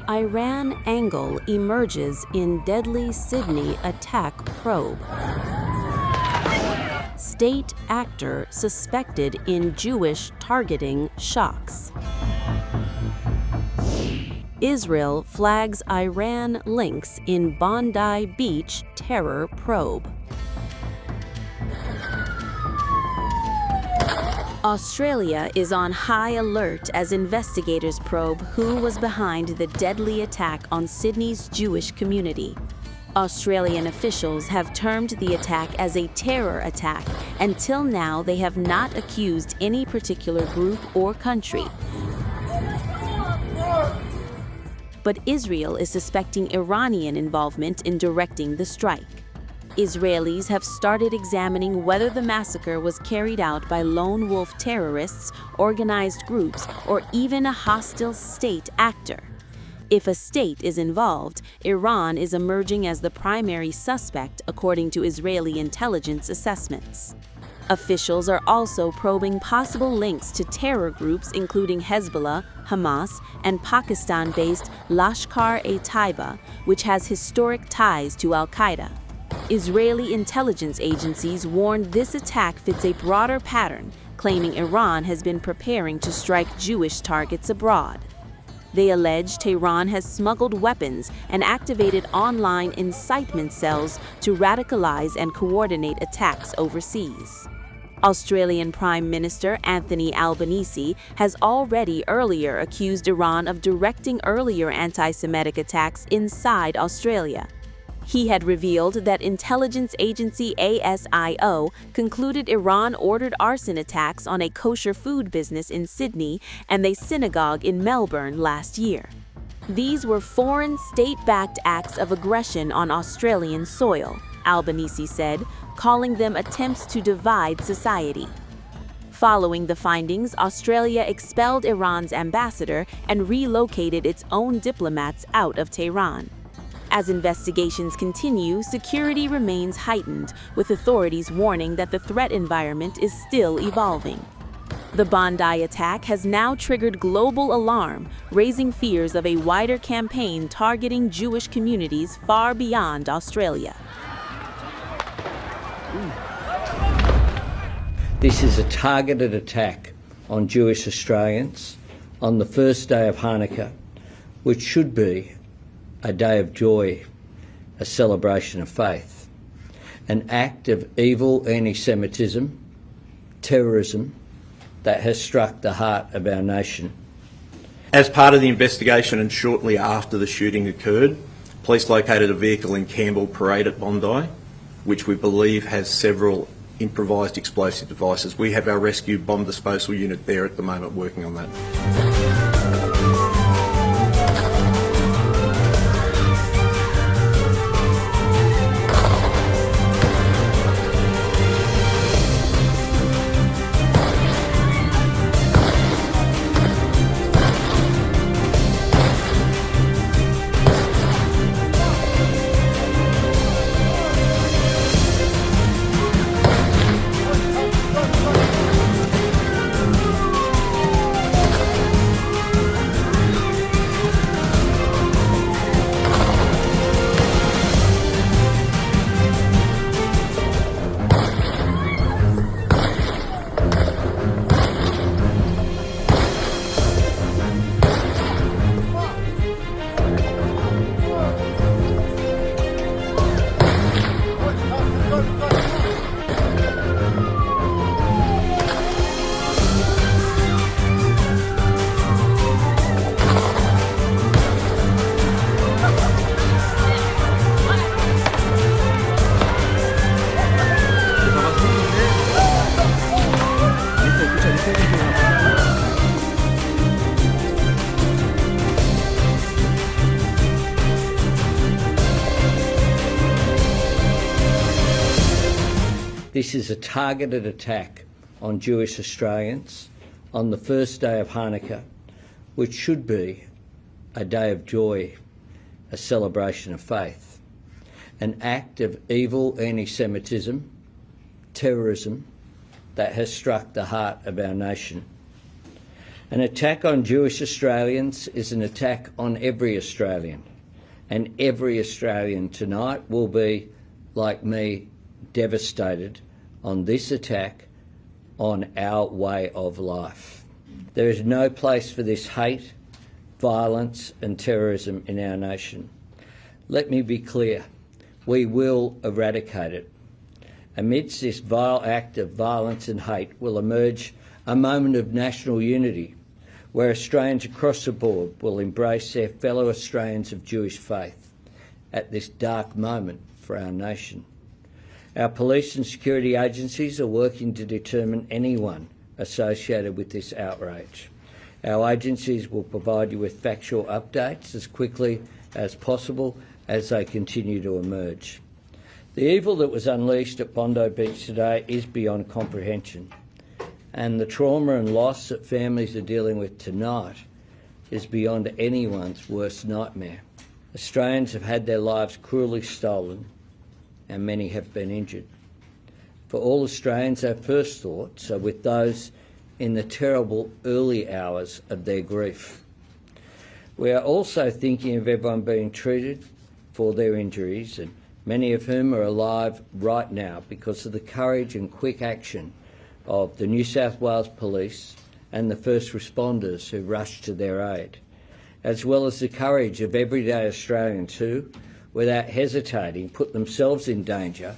Iran angle emerges in deadly Sydney attack probe. State actor suspected in Jewish targeting shocks. Israel flags Iran links in Bondi Beach terror probe. Australia is on high alert as investigators probe who was behind the deadly attack on Sydney's Jewish community. Australian officials have termed the attack as a terror attack. Until now, they have not accused any particular group or country. But Israel is suspecting Iranian involvement in directing the strike. Israelis have started examining whether the massacre was carried out by lone wolf terrorists, organized groups, or even a hostile state actor. If a state is involved, Iran is emerging as the primary suspect, according to Israeli intelligence assessments. Officials are also probing possible links to terror groups including Hezbollah, Hamas, and Pakistan-based Lashkar-e-Taiba, which has historic ties to al-Qaeda. Israeli intelligence agencies warned this attack fits a broader pattern, claiming Iran has been preparing to strike Jewish targets abroad. They allege Tehran has smuggled weapons and activated online incitement cells to radicalize and coordinate attacks overseas. Australian Prime Minister Anthony Albanese has already earlier accused Iran of directing earlier anti-Semitic attacks inside Australia. He had revealed that intelligence agency ASIO concluded Iran ordered arson attacks on a kosher food business in Sydney and a synagogue in Melbourne last year. These were foreign state-backed acts of aggression on Australian soil, Albanese said, calling them attempts to divide society. Following the findings, Australia expelled Iran's ambassador and relocated its own diplomats out of Tehran. As investigations continue, security remains heightened, with authorities warning that the threat environment is still evolving. The Bondi attack has now triggered global alarm, raising fears of a wider campaign targeting Jewish communities far beyond Australia. This is a targeted attack on Jewish Australians on the first day of Hanukkah, which should be a day of joy, a celebration of faith, an act of evil anti-Semitism, terrorism that has struck the heart of our nation. As part of the investigation and shortly after the shooting occurred, police located a vehicle in Campbell Parade at Bondi, which we believe has several improvised explosive devices. We have our rescue bomb disposal unit there at the moment working on that. This is a targeted attack on Jewish Australians on the first day of Hanukkah, which should be a day of joy, a celebration of faith, an act of evil anti-Semitism, terrorism that has struck the heart of our nation. An attack on Jewish Australians is an attack on every Australian, and every Australian tonight will be, like me, devastated on this attack on our way of life. There is no place for this hate, violence and terrorism in our nation. Let me be clear, we will eradicate it. Amidst this vile act of violence and hate will emerge a moment of national unity, where Australians across the board will embrace their fellow Australians of Jewish faith at this dark moment for our nation. Our police and security agencies are working to determine anyone associated with this outrage. Our agencies will provide you with factual updates as quickly as possible as they continue to emerge. The evil that was unleashed at Bondi Beach today is beyond comprehension, and the trauma and loss that families are dealing with tonight is beyond anyone's worst nightmare. Australians have had their lives cruelly stolen and many have been injured. For all Australians, our first thoughts are with those in the terrible early hours of their grief. We are also thinking of everyone being treated for their injuries, and many of whom are alive right now because of the courage and quick action of the New South Wales Police and the first responders who rushed to their aid, as well as the courage of everyday Australians who, without hesitating, put themselves in danger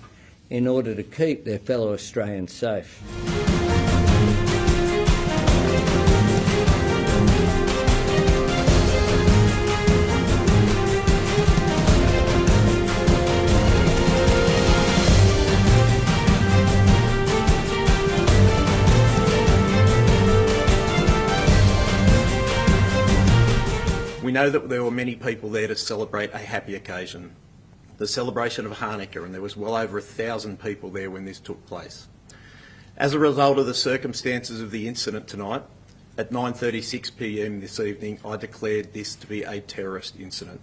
in order to keep their fellow Australians safe. We know that there were many people there to celebrate a happy occasion, the celebration of Hanukkah, and there was well over 1,000 people there when this took place. As a result of the circumstances of the incident tonight, at 9:36 p.m. this evening, I declared this to be a terrorist incident.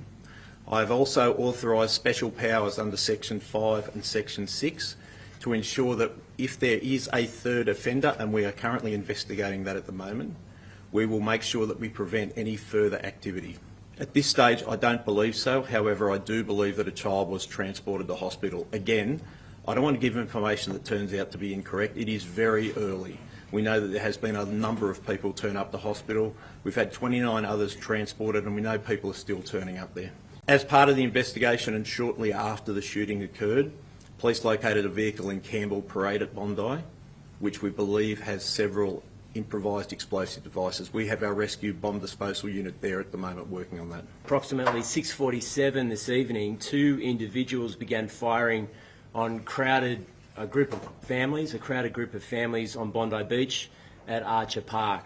I have also authorised special powers under Section 5 and Section 6 to ensure that if there is a third offender, and we are currently investigating that at the moment, we will make sure that we prevent any further activity. At this stage, I don't believe so. However, I do believe that a child was transported to hospital. Again, I don't want to give information that turns out to be incorrect. It is very early. We know that there has been a number of people turn up to hospital. We've had 29 others transported, and we know people are still turning up there. As part of the investigation and shortly after the shooting occurred, police located a vehicle in Campbell Parade at Bondi, which we believe has several improvised explosive devices. We have our rescue bomb disposal unit there at the moment working on that. Approximately 6:47 this evening, two individuals began firing on a crowded group of families on Bondi Beach at Archer Park.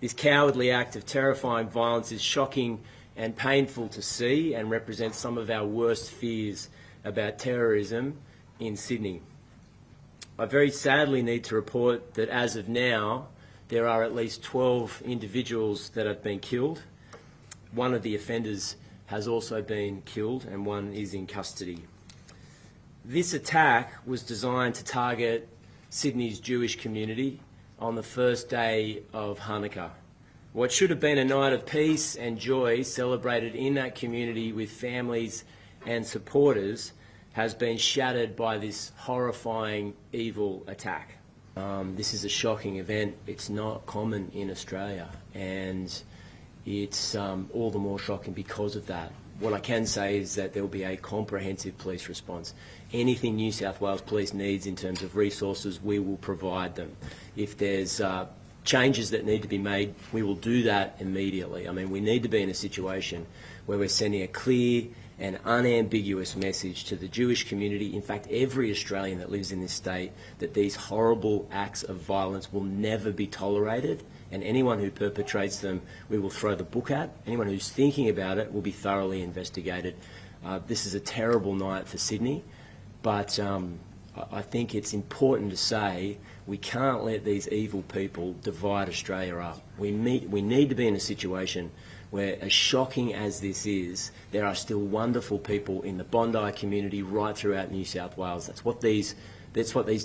This cowardly act of terrifying violence is shocking and painful to see and represents some of our worst fears about terrorism in Sydney. I very sadly need to report that as of now, there are at least 12 individuals that have been killed. One of the offenders has also been killed and one is in custody. This attack was designed to target Sydney's Jewish community on the first day of Hanukkah. What should have been a night of peace and joy celebrated in that community with families and supporters has been shattered by this horrifying, evil attack. This is a shocking event. It's not common in Australia, and it's all the more shocking because of that. What I can say is that there will be a comprehensive police response. Anything New South Wales Police needs in terms of resources, we will provide them. If there's changes that need to be made, we will do that immediately. I mean, we need to be in a situation where we're sending a clear and unambiguous message to the Jewish community, in fact every Australian that lives in this state, that these horrible acts of violence will never be tolerated, and anyone who perpetrates them we will throw the book at. Anyone who's thinking about it will be thoroughly investigated. This is a terrible night for Sydney, but I think it's important to say we can't let these evil people divide Australia up. We need to be in a situation where, as shocking as this is, there are still wonderful people in the Bondi community right throughout New South Wales. That's what these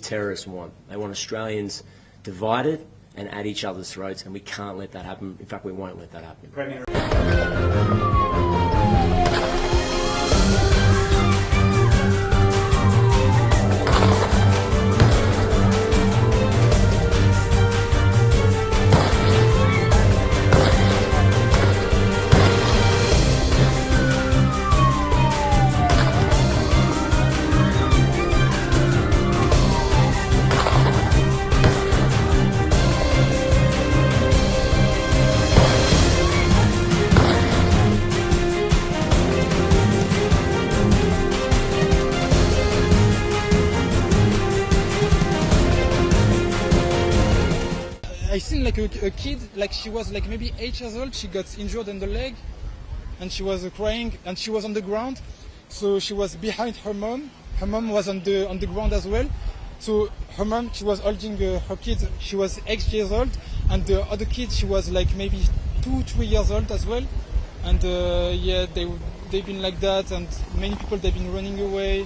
terrorists want. They want Australians divided and at each other's throats, and we can't let that happen. In fact, we won't let that happen. I seen like a kid, like she was like maybe 8 years old. She got injured on the leg, and she was crying, and she was on the ground. So she was behind her mom. Her mom was on the ground as well. So her mom, she was holding her kid. She was 8 years old, and the other kid, she was like maybe 2-3 years old as well. And yeah, they've been like that, and many people they've been running away.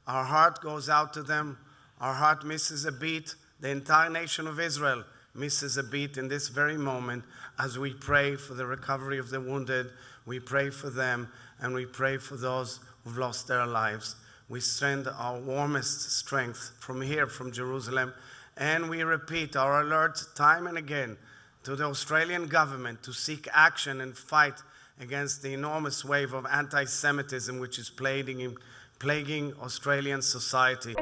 Our heart goes out to them. Our heart misses a beat. The entire nation of Israel misses a beat in this very moment as we pray for the recovery of the wounded. We pray for them, and we pray for those who've lost their lives. We send our warmest strength from here, from Jerusalem, and we repeat our alert time and again to the Australian government to seek action and fight against the enormous wave of anti-Semitism which is plaguing Australian society.